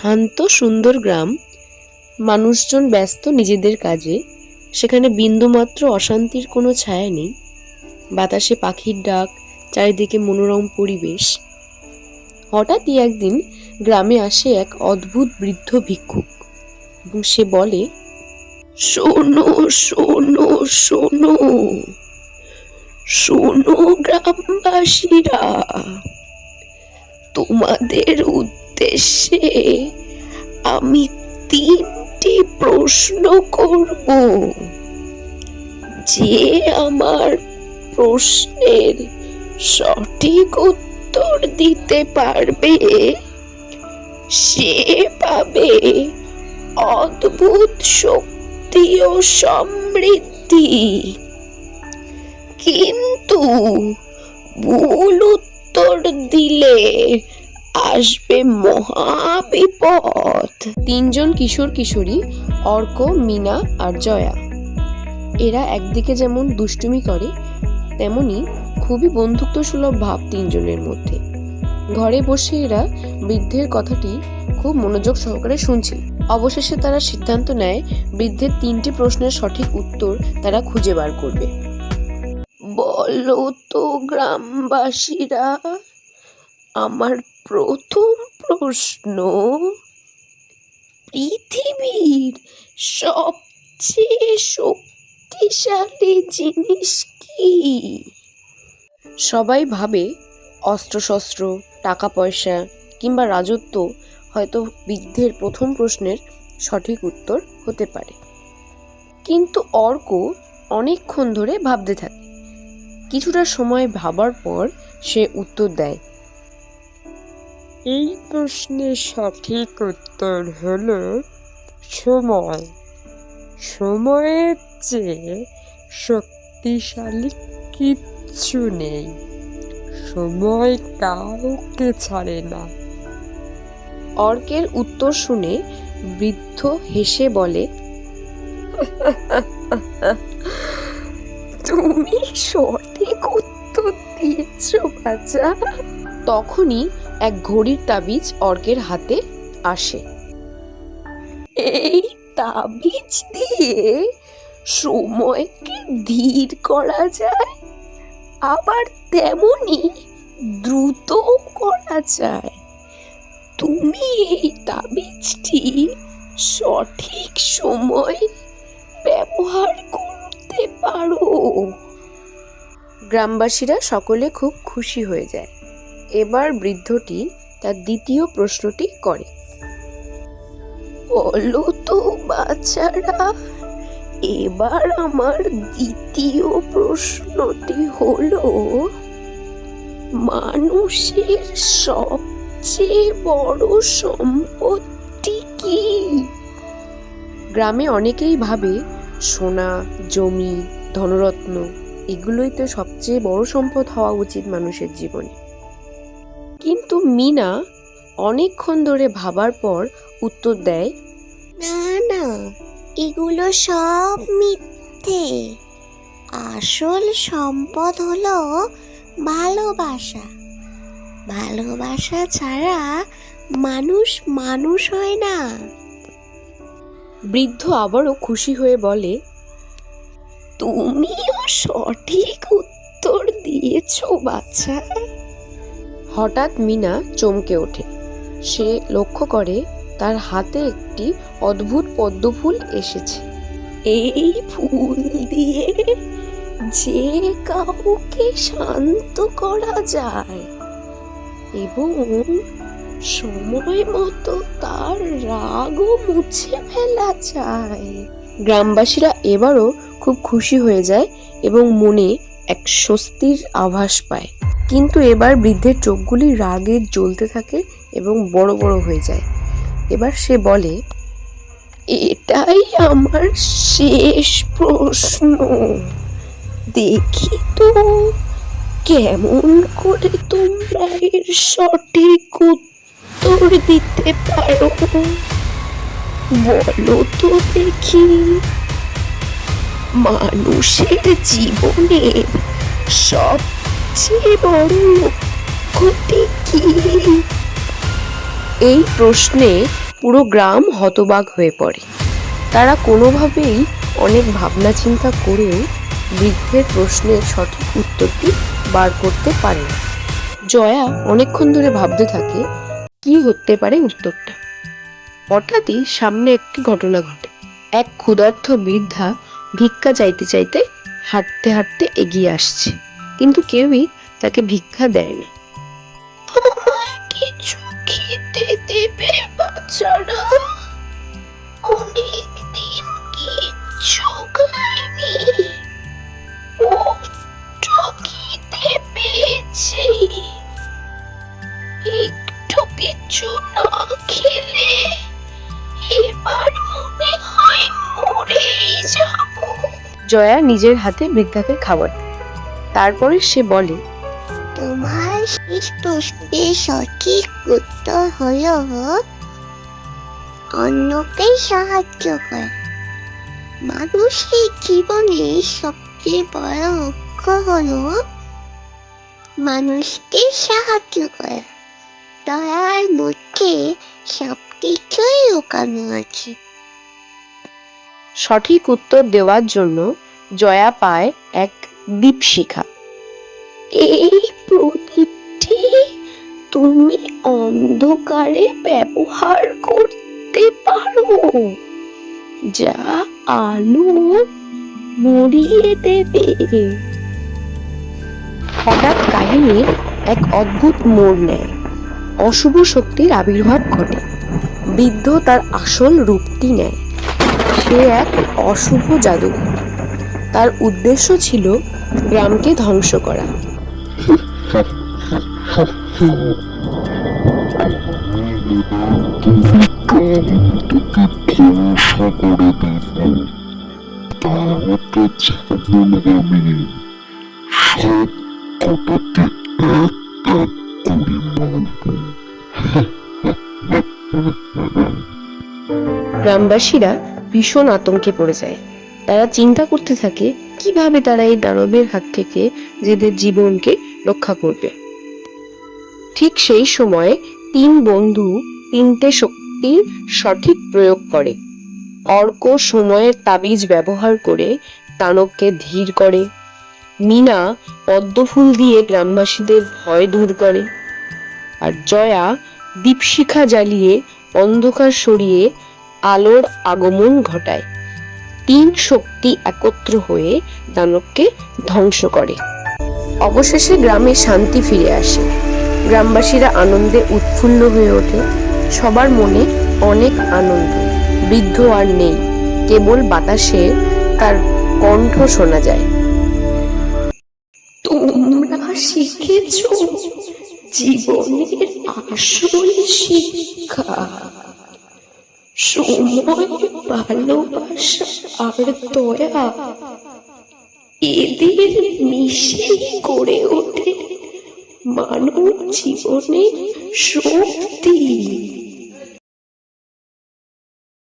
শান্ত সুন্দর গ্রাম, মানুষজন ব্যস্ত নিজেদের কাজে। সেখানে বিন্দুমাত্র অশান্তির কোনো ছায়া নেই। বাতাসে পাখির ডাক, চারিদিকে মনোরম পরিবেশ। হঠাৎই একদিন গ্রামে আসে এক অদ্ভুত বৃদ্ধ ভিক্ষুক এবং সে বলে, শোনো শোনো শোনো শোনো গ্রামবাসীরা, তোমাদের উদ্দেশ্যে আমি 3টি প্রশ্ন করব। যে আমার প্রশ্নের সঠিক উত্তর দিতে পারবে সে পাবে অদ্ভুত শক্তি ও সমৃদ্ধি, কিন্তু ভুল উত্তর দিলে আসবে মহাবিপদ। 3জন কিশোর কিশোরী, অর্ক, মিনা আর জয়া। এরা একদিকে যেমন দুষ্টুমি করে, তেমনি খুবই বন্ধুত্বসুলভ ভাব 3জনের মধ্যে। ঘরে বসে এরা বৃদ্ধের কথাটি খুব মনোযোগ সহকারে শুনছিল। অবশেষে তারা সিদ্ধান্ত নেয় বৃদ্ধের 3টি প্রশ্নের সঠিক উত্তর তারা খুঁজে বার করবে। বলো তো গ্রামবাসীরা, আমার প্রথম প্রশ্ন, পৃথিবীর সবচেয়ে শক্তিশালী জিনিস কি? সবাই ভাবে অস্ত্রশস্ত্র, টাকা পয়সা কিংবা রাজত্ব হয়তো বৃদ্ধের প্রথম প্রশ্নের সঠিক উত্তর হতে পারে। কিন্তু অর্ক অনেকক্ষণ ধরে ভাবতে থাকে। কিছুটা সময় ভাবার পর সে উত্তর দেয়, এই প্রশ্নের সঠিক উত্তর হলো সময়। সময়ের চেয়ে শক্তিশালী কিচ্ছু নেই। সময় কাউকে ছাড়ে না। অর্কের উত্তর শুনে বৃদ্ধ হেসে বলে, তুমি সঠিক উত্তর দিয়েছ বাছা। তখনই এক ঘড়ির তাবিজ অর্কের হাতে আসে। এই তাবিজ দিয়ে সময়কে ধীর করা যায়, আবার তেমনি দ্রুত করা যায়। তুমি এই তাবিজটি সঠিক সময় ব্যবহার করতে পারো। গ্রামবাসীরা সকলে খুব খুশি হয়ে যায়। এবার বৃদ্ধটি তার দ্বিতীয় প্রশ্নটি করে, বলো তো বাচ্চারা, এবার আমার দ্বিতীয় প্রশ্নটি হলো, মানুষের সবচেয়ে বড় সম্পত্তি কি? গ্রামে অনেকেই ভাবে সোনা, জমি, ধনরত্ন এগুলোই তো সবচেয়ে বড় সম্পদ হওয়া উচিত মানুষের জীবনে। কিন্তু মিনা অনেকক্ষণ ধরে ভাবার পর উত্তর দেয়, না না, এগুলো সব মিথ্যে। আসল সম্পদ হলো ভালোবাসা। ভালোবাসা ছাড়া মানুষ মানুষ হয় না। বৃদ্ধ আবারও খুশি হয়ে বলে, তুমিও সঠিক উত্তর দিয়েছ বাচ্চা। হঠাৎ মিনা চমকে ওঠে। সে লক্ষ্য করে তার হাতে একটি অদ্ভুত পদ্মফুল এসেছে। এই ফুল দিয়ে যে কাউকে শান্ত করা যায় এবং সময় মতো তার রাগও মুছে ফেলা যায়। গ্রামবাসীরা এবারও খুব খুশি হয়ে যায় এবং মনে এক স্বস্তির আভাস পায়। কিন্তু এবার বৃদ্ধের চোখগুলি রাগে জ্বলতে থাকে এবং বড় বড় হয়ে যায়। এবার সে বলে, এটাই আমার শেষ প্রশ্ন। দেখি তো কেমন করে তোমরা এর সঠিক উত্তর দিতে পারো। বলো তো দেখি, মানুষের জীবনের সবচেয়ে বড় লক্ষ্যটি কি? এই প্রশ্নে পুরো গ্রাম হতবাক হয়ে পড়ে। তারা কোনোভাবেই অনেক ভাবনা চিন্তা করেও বৃদ্ধের প্রশ্নের সঠিক উত্তরটি বার করতে পারে না। জয়া অনেকক্ষণ ধরে ভাবতে থাকে কি হতে পারে উত্তরটা। হঠাৎই সামনে একটি ঘটনা ঘটে। এক ক্ষুধার্ত বৃদ্ধা ভিক্ষা চাইতে চাইতে হাঁটতে হাঁটতে এগিয়ে আসছে, কিন্তু কেউই তাকে ভিক্ষা দেয় না। কিছু খেতে দেবে বাচ্চারা? অনেকদিন কিচ্ছু খাইনি, বড্ড খিদে পেয়েছে। একটু কিছু না খেলে এবার মনে হয় মরেই যাব। জয়া নিজের হাতে বৃদ্ধাকে খাবার দেয়। তারপরে সে বলে, তোমার শেষ প্রশ্নের সঠিক উত্তর হলো অন্যকে সাহায্য করা। মানুষের জীবনে সবচেয়ে বড় লক্ষ্য হলো মানুষকে সাহায্য করা। দয়ার মধ্যে সবকিছুই লুকানো আছে। সঠিক উত্তর দেওয়ার জন্য জয়া পায় এক দীপশিখা। এই প্রদীপটি তুমি অন্ধকারে ব্যবহার করতে পারো, যা আলো মরিয়ে দেবে। হঠাৎ কাহিনীর এক অদ্ভুত মোড় নেয়। অশুভ শক্তির আবির্ভাব ঘটে। বৃদ্ধ তার আসল রূপটি নেয়। সে এক অশুভ জাদুকর। তার উদ্দেশ্য ছিল গ্রামকে ধ্বংস করা। গ্রামবাসীরা ভীষণ আতঙ্কে পড়ে যায়। তারা চিন্তা করতে থাকে কিভাবে তারা এই দানবের হাত থেকে নিজেদের জীবনকে রক্ষা করবে। ঠিক সেই সময় তিন বন্ধু তিনটে শক্তির সঠিক প্রয়োগ করে। অর্ক সময়ের তাবিজ ব্যবহার করে দানবকে ধীর করে। মিনা পদ্মফুল দিয়ে গ্রামবাসীদের ভয় দূর করে। আর জয়া দীপশিখা জ্বালিয়ে অন্ধকার সরিয়ে আলোর আগমন ঘটায়। তিন শক্তি একত্র হয়ে দানবকে ধ্বংস করে। অবশেষে গ্রামে শান্তি ফিরে আসে। গ্রামবাসীরা আনন্দে উৎফুল্ল হয়ে ওঠে। সবার মনে অনেক আনন্দ। বৃদ্ধ আর নেই, কেবল বাতাসে তার কণ্ঠ শোনা যায়। তোমরা শিখেছো জীবনের আসল শিক্ষা। সময়, ভালোবাসা আর দয়া এদের মিশেই গড়ে ওঠে মানব জীবনের শক্তি।